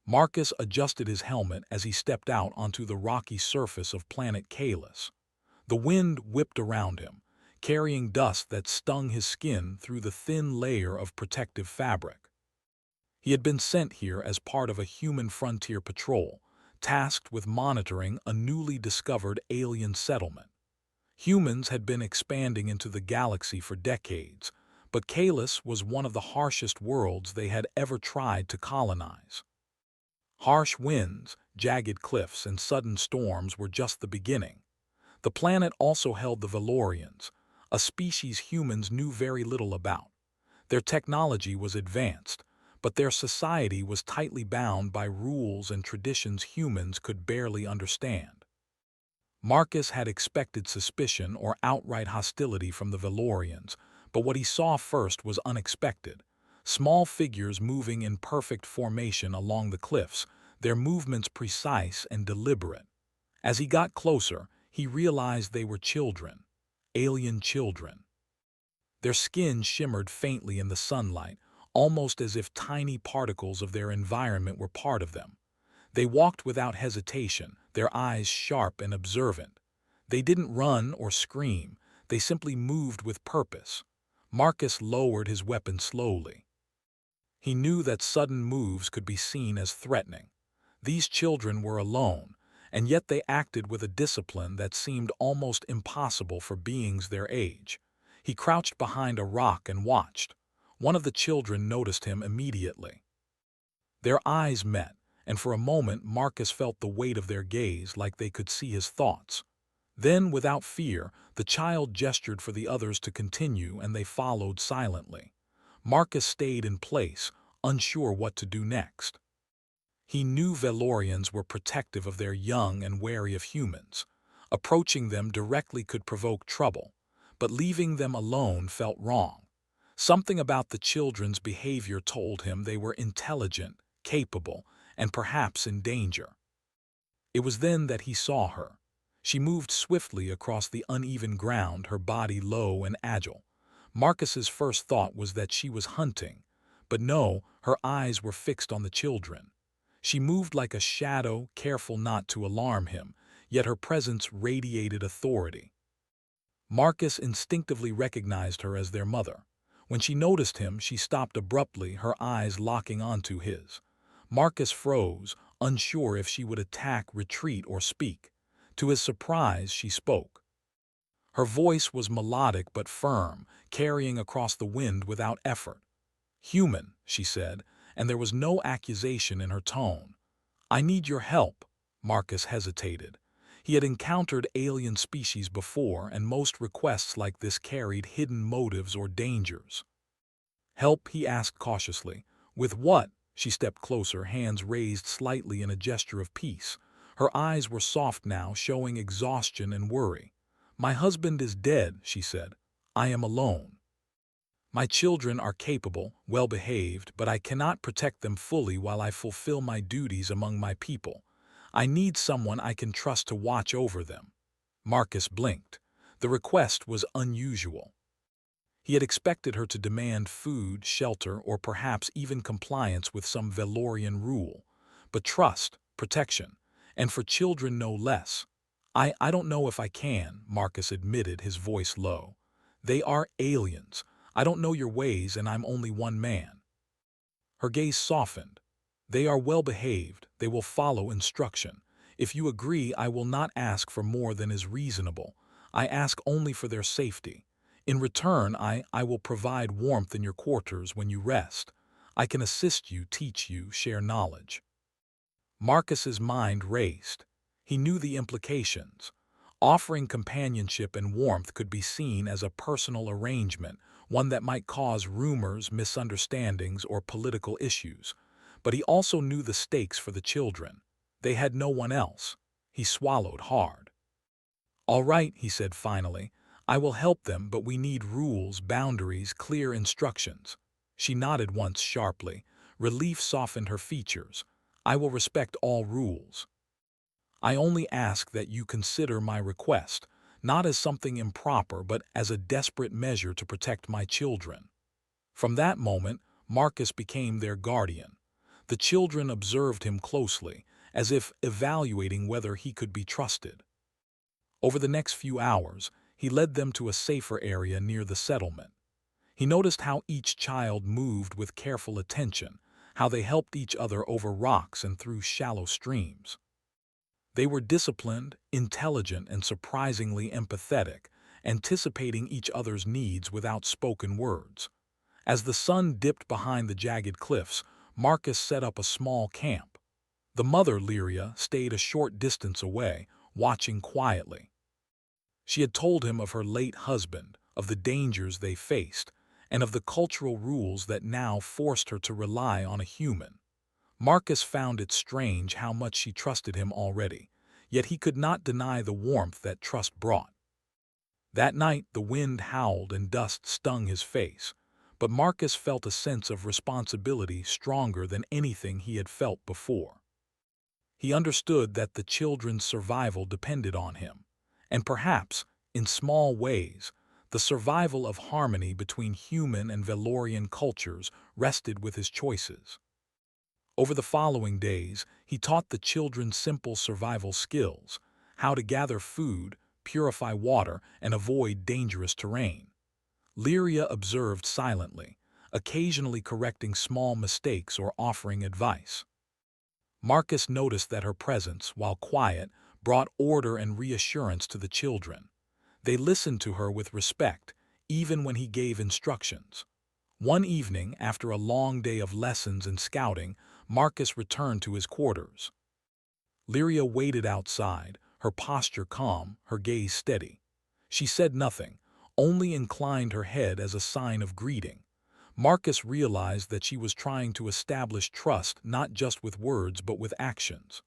Marcus adjusted his helmet as he stepped out onto the rocky surface of planet Kalis. The wind whipped around him, carrying dust that stung his skin through the thin layer of protective fabric. He had been sent here as part of a human frontier patrol, tasked with monitoring a newly discovered alien settlement. Humans had been expanding into the galaxy for decades, but Kalis was one of the harshest worlds they had ever tried to colonize. Harsh winds, jagged cliffs, and sudden storms were just the beginning. The planet also held the Valorians, a species humans knew very little about. Their technology was advanced, but their society was tightly bound by rules and traditions humans could barely understand. Marcus had expected suspicion or outright hostility from the Valorians, but what he saw first was unexpected. Small figures moving in perfect formation along the cliffs, their movements precise and deliberate. As he got closer, he realized they were children, alien children. Their skin shimmered faintly in the sunlight, almost as if tiny particles of their environment were part of them. They walked without hesitation, their eyes sharp and observant. They didn't run or scream, they simply moved with purpose. Marcus lowered his weapon slowly. He knew that sudden moves could be seen as threatening. These children were alone, and yet they acted with a discipline that seemed almost impossible for beings their age. He crouched behind a rock and watched. One of the children noticed him immediately. Their eyes met, and for a moment Marcus felt the weight of their gaze like they could see his thoughts. Then, without fear, the child gestured for the others to continue and they followed silently. Marcus stayed in place, unsure what to do next. He knew Valorians were protective of their young and wary of humans. Approaching them directly could provoke trouble, but leaving them alone felt wrong. Something about the children's behavior told him they were intelligent, capable, and perhaps in danger. It was then that he saw her. She moved swiftly across the uneven ground, her body low and agile. Marcus's first thought was that she was hunting, but no, her eyes were fixed on the children. She moved like a shadow, careful not to alarm him, yet her presence radiated authority. Marcus instinctively recognized her as their mother. When she noticed him, she stopped abruptly, her eyes locking onto his. Marcus froze, unsure if she would attack, retreat, or speak. To his surprise, she spoke. Her voice was melodic but firm, carrying across the wind without effort. "Human," she said, and there was no accusation in her tone. "I need your help." Marcus hesitated. He had encountered alien species before, and most requests like this carried hidden motives or dangers. "Help?" he asked cautiously. "With what?" She stepped closer, hands raised slightly in a gesture of peace. Her eyes were soft now, showing exhaustion and worry. "My husband is dead," she said. "I am alone. My children are capable, well-behaved, but I cannot protect them fully while I fulfill my duties among my people. I need someone I can trust to watch over them." Marcus blinked. The request was unusual. He had expected her to demand food, shelter, or perhaps even compliance with some Valorian rule. But trust, protection, and for children no less. I don't know if I can," Marcus admitted, his voice low. "They are aliens. I don't know your ways, and I'm only one man." Her gaze softened. "They are well-behaved. They will follow instruction. If you agree, I will not ask for more than is reasonable. I ask only for their safety. In return, I will provide warmth in your quarters when you rest. I can assist you, teach you, share knowledge." Marcus's mind raced. He knew the implications. Offering companionship and warmth could be seen as a personal arrangement, one that might cause rumors, misunderstandings, or political issues. But he also knew the stakes for the children. They had no one else. He swallowed hard. "All right," he said finally. "I will help them, but we need rules, boundaries, clear instructions." She nodded once sharply. Relief softened her features. "I will respect all rules. I only ask that you consider my request, not as something improper, but as a desperate measure to protect my children." From that moment, Marcus became their guardian. The children observed him closely, as if evaluating whether he could be trusted. Over the next few hours, he led them to a safer area near the settlement. He noticed how each child moved with careful attention, how they helped each other over rocks and through shallow streams. They were disciplined, intelligent, and surprisingly empathetic, anticipating each other's needs without spoken words. As the sun dipped behind the jagged cliffs, Marcus set up a small camp. The mother, Lyria, stayed a short distance away, watching quietly. She had told him of her late husband, of the dangers they faced, and of the cultural rules that now forced her to rely on a human. Marcus found it strange how much she trusted him already, yet he could not deny the warmth that trust brought. That night the wind howled and dust stung his face, but Marcus felt a sense of responsibility stronger than anything he had felt before. He understood that the children's survival depended on him, and perhaps, in small ways, the survival of harmony between human and Valorian cultures rested with his choices. Over the following days, he taught the children simple survival skills: how to gather food, purify water, and avoid dangerous terrain. Lyria observed silently, occasionally correcting small mistakes or offering advice. Marcus noticed that her presence, while quiet, brought order and reassurance to the children. They listened to her with respect, even when he gave instructions. One evening, after a long day of lessons and scouting, Marcus returned to his quarters. Lyria waited outside, her posture calm, her gaze steady. She said nothing, only inclined her head as a sign of greeting. Marcus realized that she was trying to establish trust not just with words but with actions.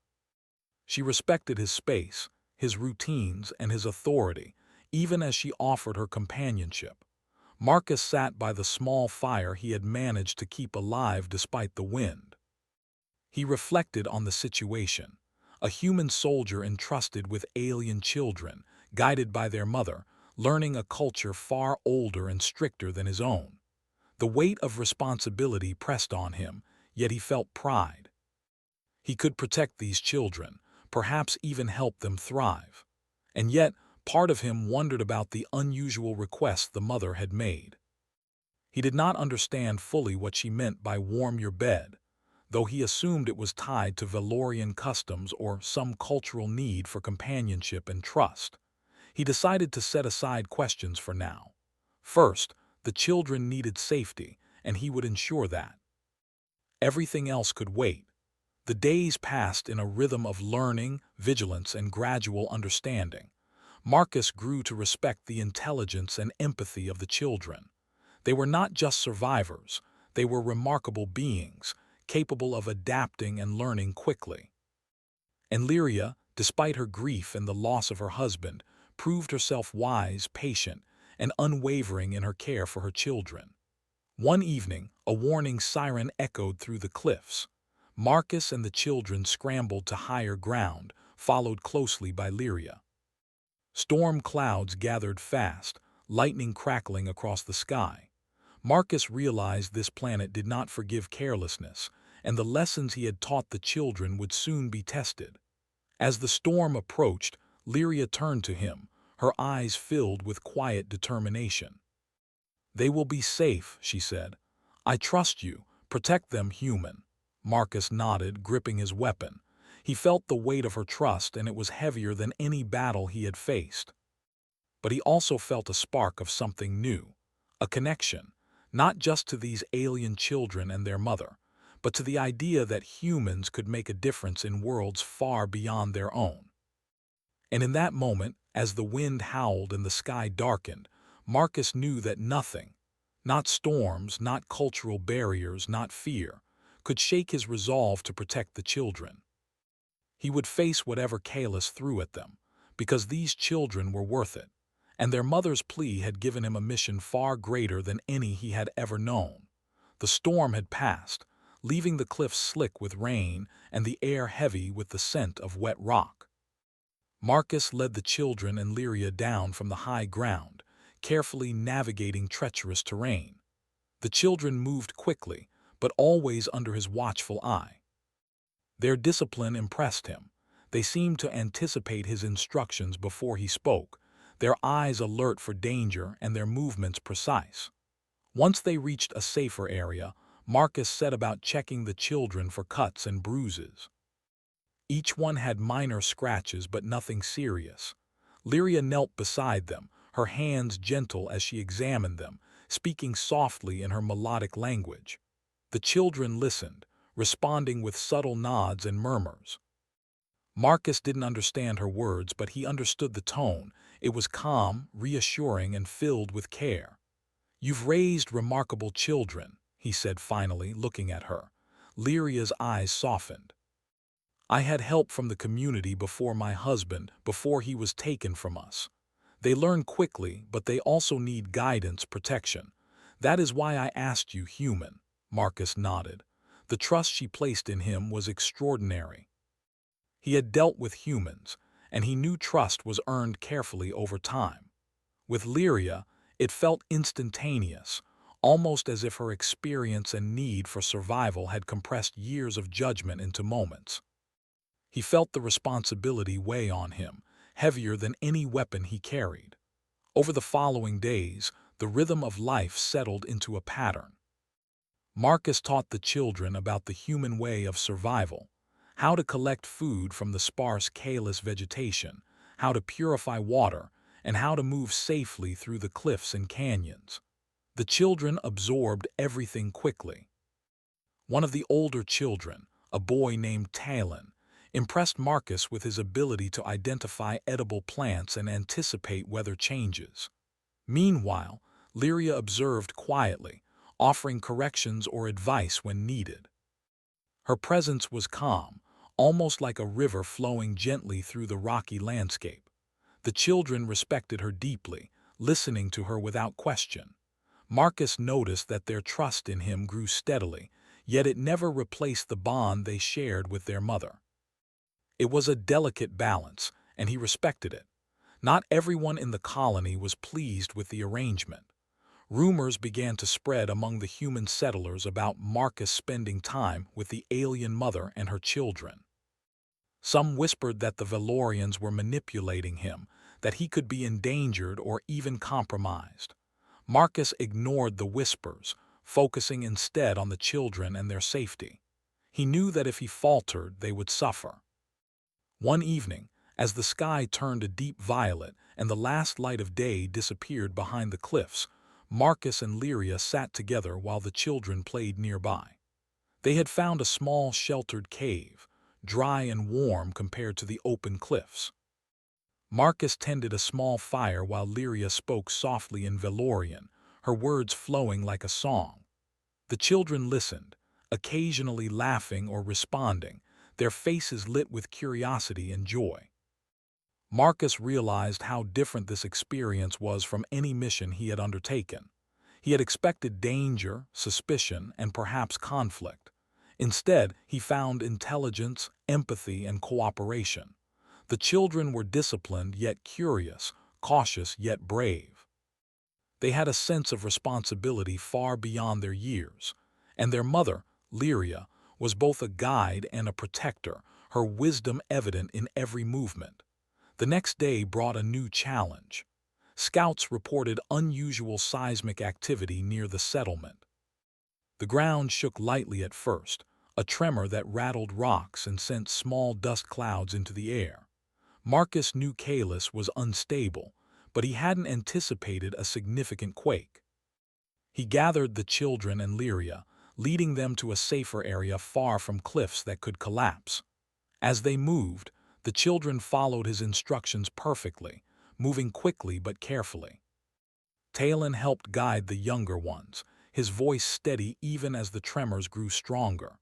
She respected his space, his routines, and his authority, even as she offered her companionship. Marcus sat by the small fire he had managed to keep alive despite the wind. He reflected on the situation. A human soldier entrusted with alien children, guided by their mother, learning a culture far older and stricter than his own. The weight of responsibility pressed on him, yet he felt pride. He could protect these children, perhaps even help them thrive. And yet, part of him wondered about the unusual request the mother had made. He did not understand fully what she meant by "warm your bed," though he assumed it was tied to Valorian customs or some cultural need for companionship and trust. He decided to set aside questions for now. First, the children needed safety, and he would ensure that. Everything else could wait. The days passed in a rhythm of learning, vigilance, and gradual understanding. Marcus grew to respect the intelligence and empathy of the children. They were not just survivors, they were remarkable beings, capable of adapting and learning quickly. And Lyria, despite her grief and the loss of her husband, proved herself wise, patient, and unwavering in her care for her children. One evening, a warning siren echoed through the cliffs. Marcus and the children scrambled to higher ground, followed closely by Lyria. Storm clouds gathered fast, lightning crackling across the sky. Marcus realized this planet did not forgive carelessness, and the lessons he had taught the children would soon be tested. As the storm approached, Lyria turned to him, her eyes filled with quiet determination. "They will be safe," she said. "I trust you. Protect them, human." Marcus nodded, gripping his weapon. He felt the weight of her trust, and it was heavier than any battle he had faced. But he also felt a spark of something new, a connection, not just to these alien children and their mother, but to the idea that humans could make a difference in worlds far beyond their own. And in that moment, as the wind howled and the sky darkened, Marcus knew that nothing, not storms, not cultural barriers, not fear, could shake his resolve to protect the children. He would face whatever Kalis threw at them, because these children were worth it, and their mother's plea had given him a mission far greater than any he had ever known. The storm had passed, leaving the cliffs slick with rain and the air heavy with the scent of wet rock. Marcus led the children and Lyria down from the high ground, carefully navigating treacherous terrain. The children moved quickly, but always under his watchful eye. Their discipline impressed him. They seemed to anticipate his instructions before he spoke, their eyes alert for danger and their movements precise. Once they reached a safer area, Marcus set about checking the children for cuts and bruises. Each one had minor scratches but nothing serious. Lyria knelt beside them, her hands gentle as she examined them, speaking softly in her melodic language. The children listened, responding with subtle nods and murmurs. Marcus didn't understand her words, but he understood the tone. It was calm, reassuring, and filled with care. "You've raised remarkable children," he said finally, looking at her. Lyria's eyes softened. "I had help from the community before he was taken from us. They learn quickly, but they also need guidance, protection. That is why I asked you, human." Marcus nodded. The trust she placed in him was extraordinary. He had dealt with humans, and he knew trust was earned carefully over time. With Lyria, it felt instantaneous, almost as if her experience and need for survival had compressed years of judgment into moments. He felt the responsibility weigh on him, heavier than any weapon he carried. Over the following days, the rhythm of life settled into a pattern. Marcus taught the children about the human way of survival, how to collect food from the sparse, caelus vegetation, how to purify water, and how to move safely through the cliffs and canyons. The children absorbed everything quickly. One of the older children, a boy named Talon, impressed Marcus with his ability to identify edible plants and anticipate weather changes. Meanwhile, Lyria observed quietly, offering corrections or advice when needed. Her presence was calm, almost like a river flowing gently through the rocky landscape. The children respected her deeply, listening to her without question. Marcus noticed that their trust in him grew steadily, yet it never replaced the bond they shared with their mother. It was a delicate balance, and he respected it. Not everyone in the colony was pleased with the arrangement. Rumors began to spread among the human settlers about Marcus spending time with the alien mother and her children. Some whispered that the Valorians were manipulating him, that he could be endangered or even compromised. Marcus ignored the whispers, focusing instead on the children and their safety. He knew that if he faltered, they would suffer. One evening, as the sky turned a deep violet and the last light of day disappeared behind the cliffs, Marcus and Lyria sat together while the children played nearby. They had found a small sheltered cave, dry and warm compared to the open cliffs. Marcus tended a small fire while Lyria spoke softly in Valorian, her words flowing like a song. The children listened, occasionally laughing or responding, their faces lit with curiosity and joy. Marcus realized how different this experience was from any mission he had undertaken. He had expected danger, suspicion, and perhaps conflict. Instead, he found intelligence, empathy, and cooperation. The children were disciplined yet curious, cautious yet brave. They had a sense of responsibility far beyond their years, and their mother, Lyria, was both a guide and a protector, her wisdom evident in every movement. The next day brought a new challenge. Scouts reported unusual seismic activity near the settlement. The ground shook lightly at first, a tremor that rattled rocks and sent small dust clouds into the air. Marcus knew Caelus was unstable, but he hadn't anticipated a significant quake. He gathered the children and Lyria, leading them to a safer area far from cliffs that could collapse. As they moved, the children followed his instructions perfectly, moving quickly but carefully. Talon helped guide the younger ones, his voice steady even as the tremors grew stronger.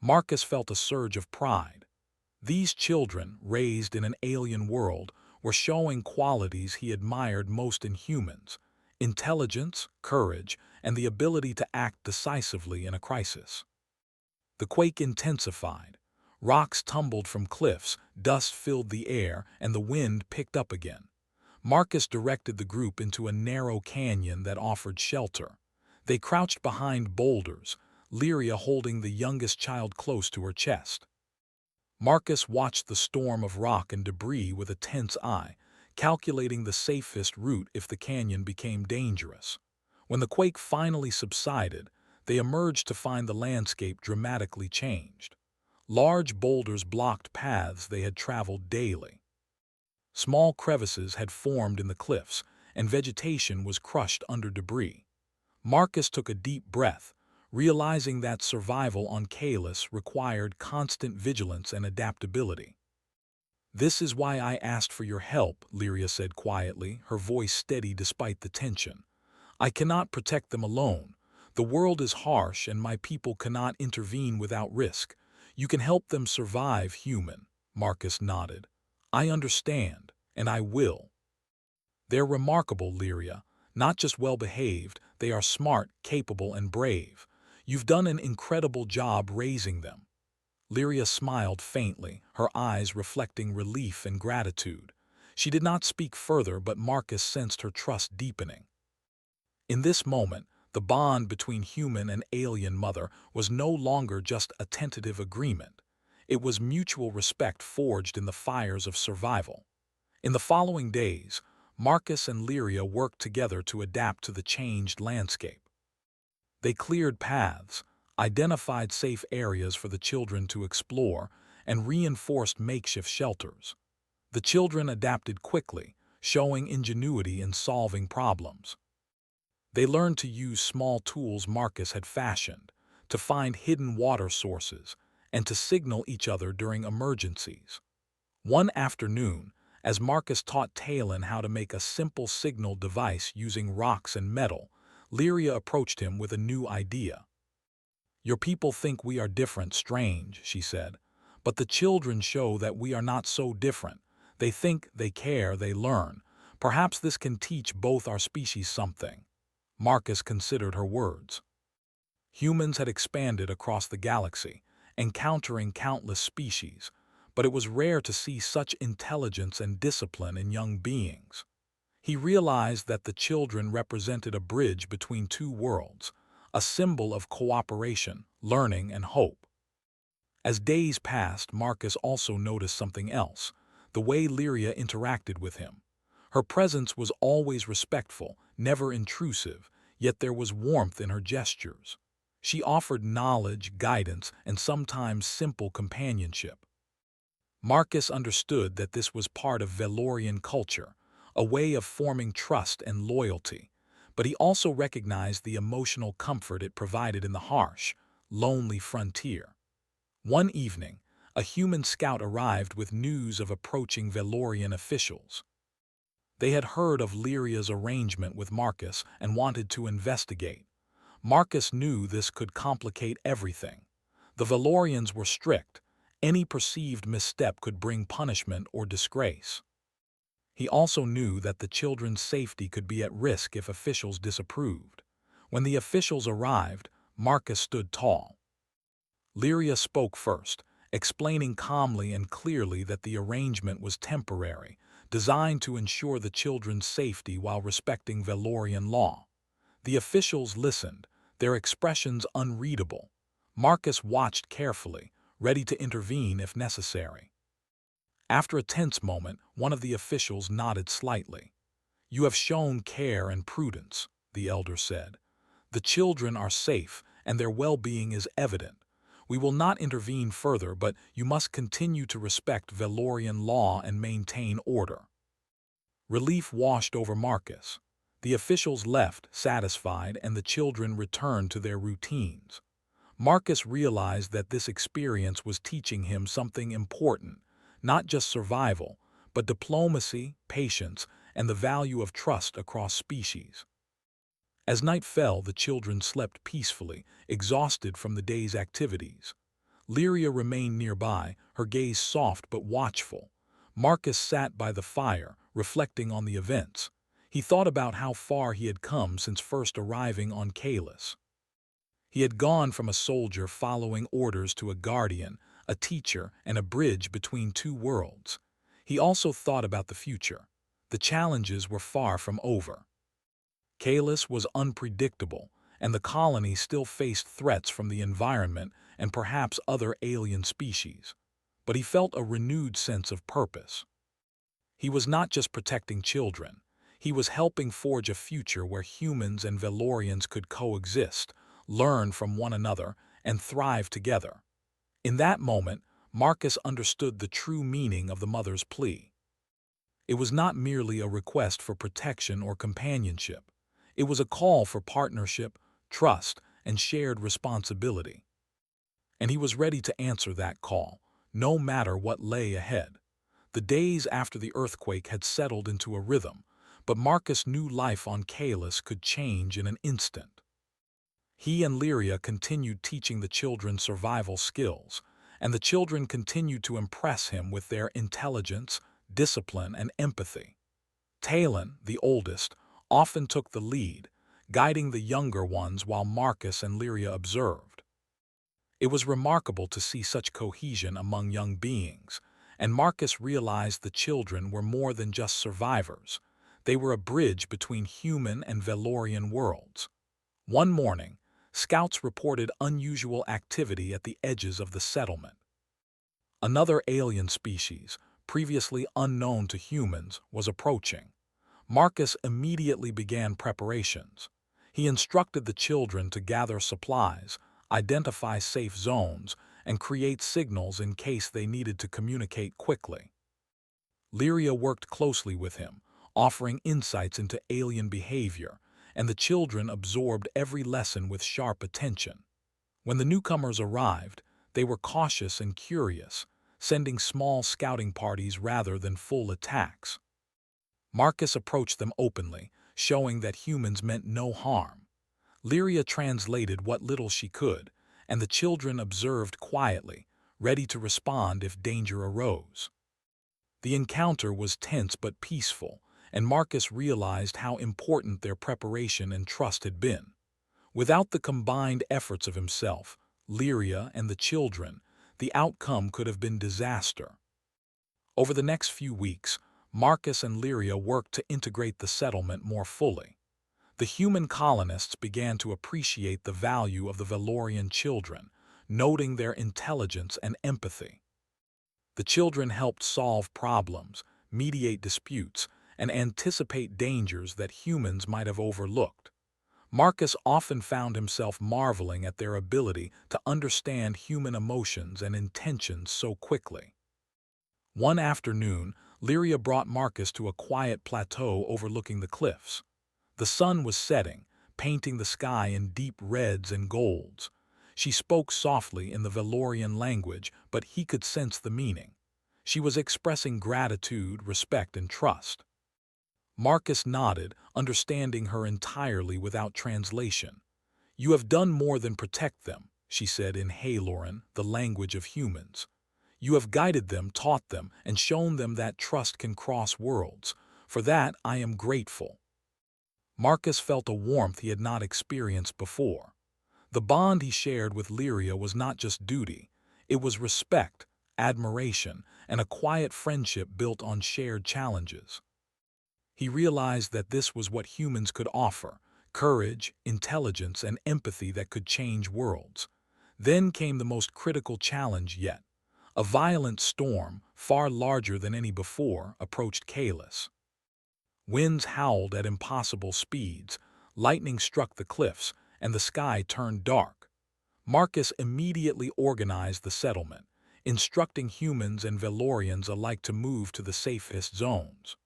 Marcus felt a surge of pride. These children, raised in an alien world, were showing qualities he admired most in humans: intelligence, courage, and the ability to act decisively in a crisis. The quake intensified. Rocks tumbled from cliffs, dust filled the air, and the wind picked up again. Marcus directed the group into a narrow canyon that offered shelter. They crouched behind boulders, Lyria holding the youngest child close to her chest. Marcus watched the storm of rock and debris with a tense eye, calculating the safest route if the canyon became dangerous. When the quake finally subsided, they emerged to find the landscape dramatically changed. Large boulders blocked paths they had traveled daily. Small crevices had formed in the cliffs, and vegetation was crushed under debris. Marcus took a deep breath, realizing that survival on Kalis required constant vigilance and adaptability. "This is why I asked for your help," Lyria said quietly, her voice steady despite the tension. "I cannot protect them alone. The world is harsh and my people cannot intervene without risk. You can help them survive, human." Marcus nodded. "I understand, and I will." "They're remarkable, Lyria. Not just well-behaved, they are smart, capable, and brave. You've done an incredible job raising them." Lyria smiled faintly, her eyes reflecting relief and gratitude. She did not speak further, but Marcus sensed her trust deepening. In this moment, the bond between human and alien mother was no longer just a tentative agreement. It was mutual respect forged in the fires of survival. In the following days, Marcus and Lyria worked together to adapt to the changed landscape. They cleared paths, identified safe areas for the children to explore, and reinforced makeshift shelters. The children adapted quickly, showing ingenuity in solving problems. They learned to use small tools Marcus had fashioned, to find hidden water sources, and to signal each other during emergencies. One afternoon, as Marcus taught Talon how to make a simple signal device using rocks and metal, Lyria approached him with a new idea. "Your people think we are different, strange," she said. "But the children show that we are not so different. They think, they care, they learn. Perhaps this can teach both our species something." Marcus considered her words. Humans had expanded across the galaxy, encountering countless species, but it was rare to see such intelligence and discipline in young beings. He realized that the children represented a bridge between two worlds, a symbol of cooperation, learning, and hope. As days passed, Marcus also noticed something else: the way Lyria interacted with him. Her presence was always respectful, never intrusive, yet there was warmth in her gestures. She offered knowledge, guidance, and sometimes simple companionship. Marcus understood that this was part of Velorian culture, a way of forming trust and loyalty, but he also recognized the emotional comfort it provided in the harsh, lonely frontier. One evening, a human scout arrived with news of approaching Velorian officials. They had heard of Lyria's arrangement with Marcus and wanted to investigate. Marcus knew this could complicate everything. The Velorians were strict. Any perceived misstep could bring punishment or disgrace. He also knew that the children's safety could be at risk if officials disapproved. When the officials arrived, Marcus stood tall. Lyria spoke first, explaining calmly and clearly that the arrangement was temporary, designed to ensure the children's safety while respecting Velorian law. The officials listened, their expressions unreadable. Marcus watched carefully, ready to intervene if necessary. After a tense moment, one of the officials nodded slightly. "You have shown care and prudence," the elder said. "The children are safe, and their well-being is evident. We will not intervene further, but you must continue to respect Velorian law and maintain order." Relief washed over Marcus. The officials left, satisfied, and the children returned to their routines. Marcus realized that this experience was teaching him something important, not just survival, but diplomacy, patience, and the value of trust across species. As night fell, the children slept peacefully, exhausted from the day's activities. Lyria remained nearby, her gaze soft but watchful. Marcus sat by the fire, reflecting on the events. He thought about how far he had come since first arriving on Kalis. He had gone from a soldier following orders to a guardian, a teacher, and a bridge between two worlds. He also thought about the future. The challenges were far from over. Kalis was unpredictable, and the colony still faced threats from the environment and perhaps other alien species. But he felt a renewed sense of purpose. He was not just protecting children. He was helping forge a future where humans and Valorians could coexist, learn from one another, and thrive together. In that moment, Marcus understood the true meaning of the mother's plea. It was not merely a request for protection or companionship. It was a call for partnership, trust, and shared responsibility. And he was ready to answer that call, no matter what lay ahead. The days after the earthquake had settled into a rhythm, but Marcus knew life on Kalis could change in an instant. He and Lyria continued teaching the children survival skills, and the children continued to impress him with their intelligence, discipline, and empathy. Talon, the oldest, often took the lead, guiding the younger ones while Marcus and Lyria observed. It was remarkable to see such cohesion among young beings, and Marcus realized the children were more than just survivors. They were a bridge between human and Valorian worlds. One morning, scouts reported unusual activity at the edges of the settlement. Another alien species, previously unknown to humans, was approaching. Marcus immediately began preparations. He instructed the children to gather supplies, identify safe zones, and create signals in case they needed to communicate quickly. Lyria worked closely with him, offering insights into alien behavior, and the children absorbed every lesson with sharp attention. When the newcomers arrived, they were cautious and curious, sending small scouting parties rather than full attacks. Marcus approached them openly, showing that humans meant no harm. Lyria translated what little she could, and the children observed quietly, ready to respond if danger arose. The encounter was tense but peaceful, and Marcus realized how important their preparation and trust had been. Without the combined efforts of himself, Lyria, and the children, the outcome could have been disaster. Over the next few weeks, Marcus and Lyria worked to integrate the settlement more fully. The human colonists began to appreciate the value of the Valorian children, noting their intelligence and empathy. The children helped solve problems, mediate disputes, and anticipate dangers that humans might have overlooked. Marcus often found himself marveling at their ability to understand human emotions and intentions so quickly. One afternoon, Lyria brought Marcus to a quiet plateau overlooking the cliffs. The sun was setting, painting the sky in deep reds and golds. She spoke softly in the Valorian language, but he could sense the meaning. She was expressing gratitude, respect, and trust. Marcus nodded, understanding her entirely without translation. "You have done more than protect them," she said in Haloran, the language of humans. "You have guided them, taught them, and shown them that trust can cross worlds. For that, I am grateful." Marcus felt a warmth he had not experienced before. The bond he shared with Lyria was not just duty. It was respect, admiration, and a quiet friendship built on shared challenges. He realized that this was what humans could offer: courage, intelligence, and empathy that could change worlds. Then came the most critical challenge yet. A violent storm, far larger than any before, approached Kalis. Winds howled at impossible speeds, lightning struck the cliffs, and the sky turned dark. Marcus immediately organized the settlement, instructing humans and Valorians alike to move to the safest zones.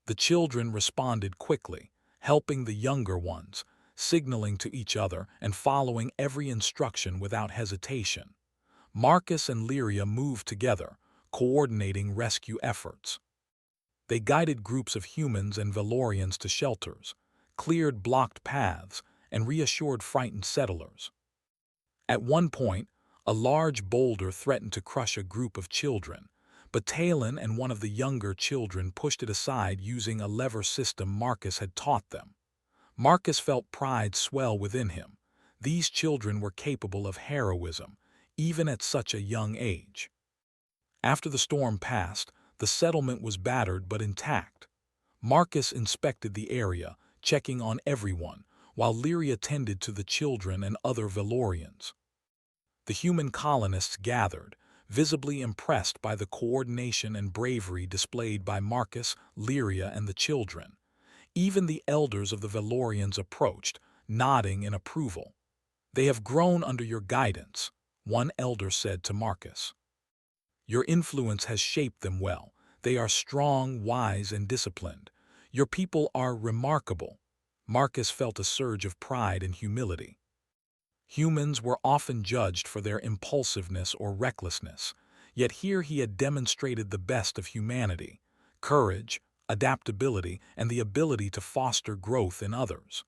The children responded quickly, helping the younger ones, signaling to each other and following every instruction without hesitation. Marcus and Lyria moved together, coordinating rescue efforts. They guided groups of humans and Valorians to shelters, cleared blocked paths, and reassured frightened settlers. At one point, a large boulder threatened to crush a group of children, but Talon and one of the younger children pushed it aside using a lever system Marcus had taught them. Marcus felt pride swell within him. These children were capable of heroism, even at such a young age. After the storm passed, the settlement was battered but intact. Marcus inspected the area, checking on everyone, while Lyria tended to the children and other Valorians. The human colonists gathered, visibly impressed by the coordination and bravery displayed by Marcus, Lyria, and the children. Even the elders of the Valorians approached, nodding in approval. "They have grown under your guidance," one elder said to Marcus. "Your influence has shaped them well. They are strong, wise, and disciplined. Your people are remarkable." Marcus felt a surge of pride and humility. Humans were often judged for their impulsiveness or recklessness, yet here he had demonstrated the best of humanity: courage, adaptability, and the ability to foster growth in others.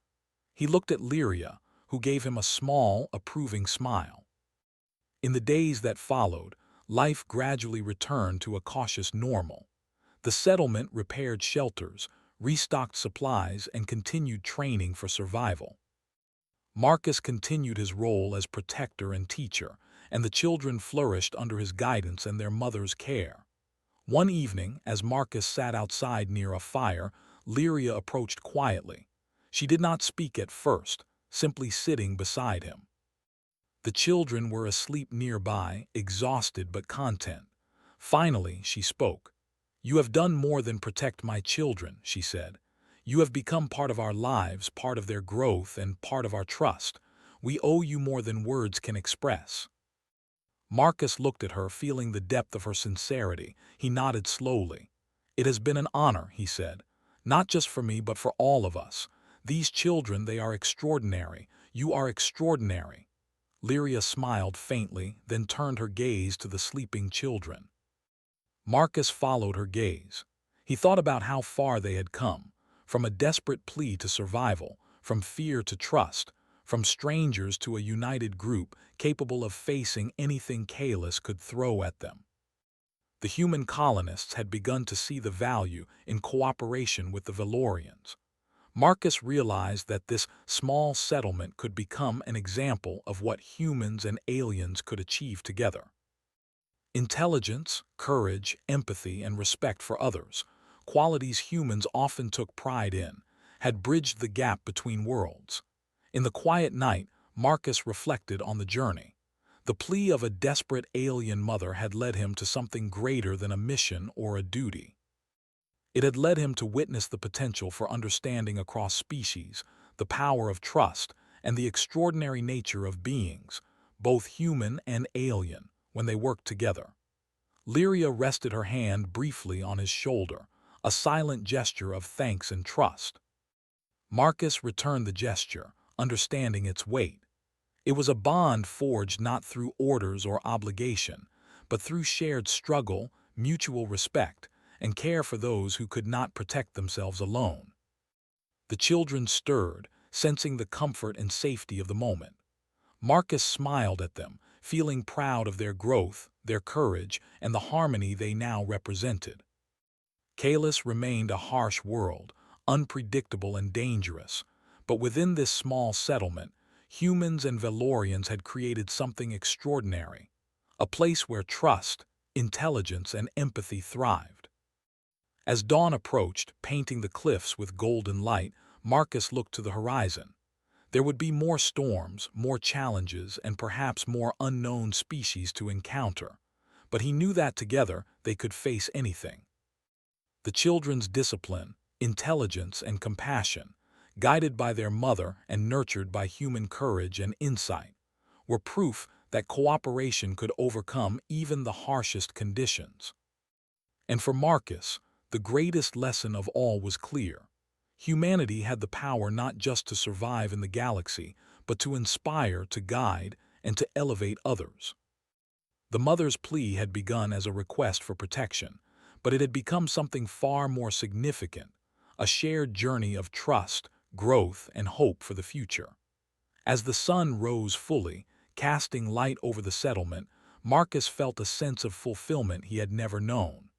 He looked at Lyria, who gave him a small, approving smile. In the days that followed, life gradually returned to a cautious normal. The settlement repaired shelters, restocked supplies, and continued training for survival. Marcus continued his role as protector and teacher, and the children flourished under his guidance and their mother's care. One evening, as Marcus sat outside near a fire, Lyria approached quietly. She did not speak at first, simply sitting beside him. The children were asleep nearby, exhausted but content. Finally, she spoke. "You have done more than protect my children," she said. "You have become part of our lives, part of their growth, and part of our trust. We owe you more than words can express." Marcus looked at her, feeling the depth of her sincerity. He nodded slowly. "It has been an honor," he said. "Not just for me, but for all of us. These children, they are extraordinary. You are extraordinary." Lyria smiled faintly, then turned her gaze to the sleeping children. Marcus followed her gaze. He thought about how far they had come, from a desperate plea to survival, from fear to trust, from strangers to a united group capable of facing anything Kalis could throw at them. The human colonists had begun to see the value in cooperation with the Valorians. Marcus realized that this small settlement could become an example of what humans and aliens could achieve together. Intelligence, courage, empathy, and respect for others, qualities humans often took pride in, had bridged the gap between worlds. In the quiet night, Marcus reflected on the journey. The plea of a desperate alien mother had led him to something greater than a mission or a duty. It had led him to witness the potential for understanding across species, the power of trust, and the extraordinary nature of beings, both human and alien, when they worked together. Lyria rested her hand briefly on his shoulder, a silent gesture of thanks and trust. Marcus returned the gesture, understanding its weight. It was a bond forged not through orders or obligation, but through shared struggle, mutual respect, and care for those who could not protect themselves alone. The children stirred, sensing the comfort and safety of the moment. Marcus smiled at them, feeling proud of their growth, their courage, and the harmony they now represented. Kalis remained a harsh world, unpredictable and dangerous, but within this small settlement, humans and Valorians had created something extraordinary, a place where trust, intelligence, and empathy thrived. As dawn approached, painting the cliffs with golden light, Marcus looked to the horizon. There would be more storms, more challenges, and perhaps more unknown species to encounter, but he knew that together they could face anything. The children's discipline, intelligence, and compassion, guided by their mother and nurtured by human courage and insight, were proof that cooperation could overcome even the harshest conditions. And for Marcus, the greatest lesson of all was clear. Humanity had the power not just to survive in the galaxy, but to inspire, to guide, and to elevate others. The mother's plea had begun as a request for protection, but it had become something far more significant, a shared journey of trust, growth, and hope for the future. As the sun rose fully, casting light over the settlement, Marcus felt a sense of fulfillment he had never known.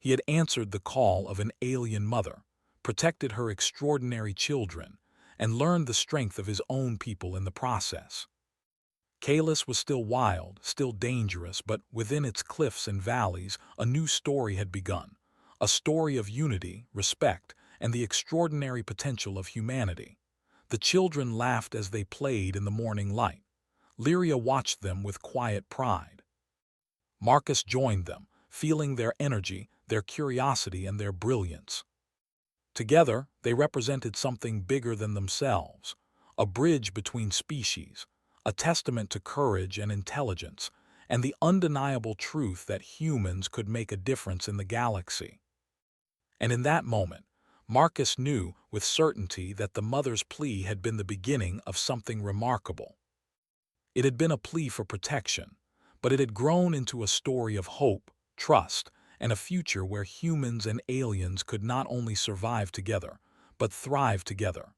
He had answered the call of an alien mother, protected her extraordinary children, and learned the strength of his own people in the process. Kalis was still wild, still dangerous, but within its cliffs and valleys, a new story had begun, a story of unity, respect, and the extraordinary potential of humanity. The children laughed as they played in the morning light. Lyria watched them with quiet pride. Marcus joined them, feeling their energy, their curiosity, and their brilliance. Together, they represented something bigger than themselves, a bridge between species, a testament to courage and intelligence, and the undeniable truth that humans could make a difference in the galaxy. And in that moment, Marcus knew with certainty that the mother's plea had been the beginning of something remarkable. It had been a plea for protection, but it had grown into a story of hope, trust, and a future where humans and aliens could not only survive together, but thrive together.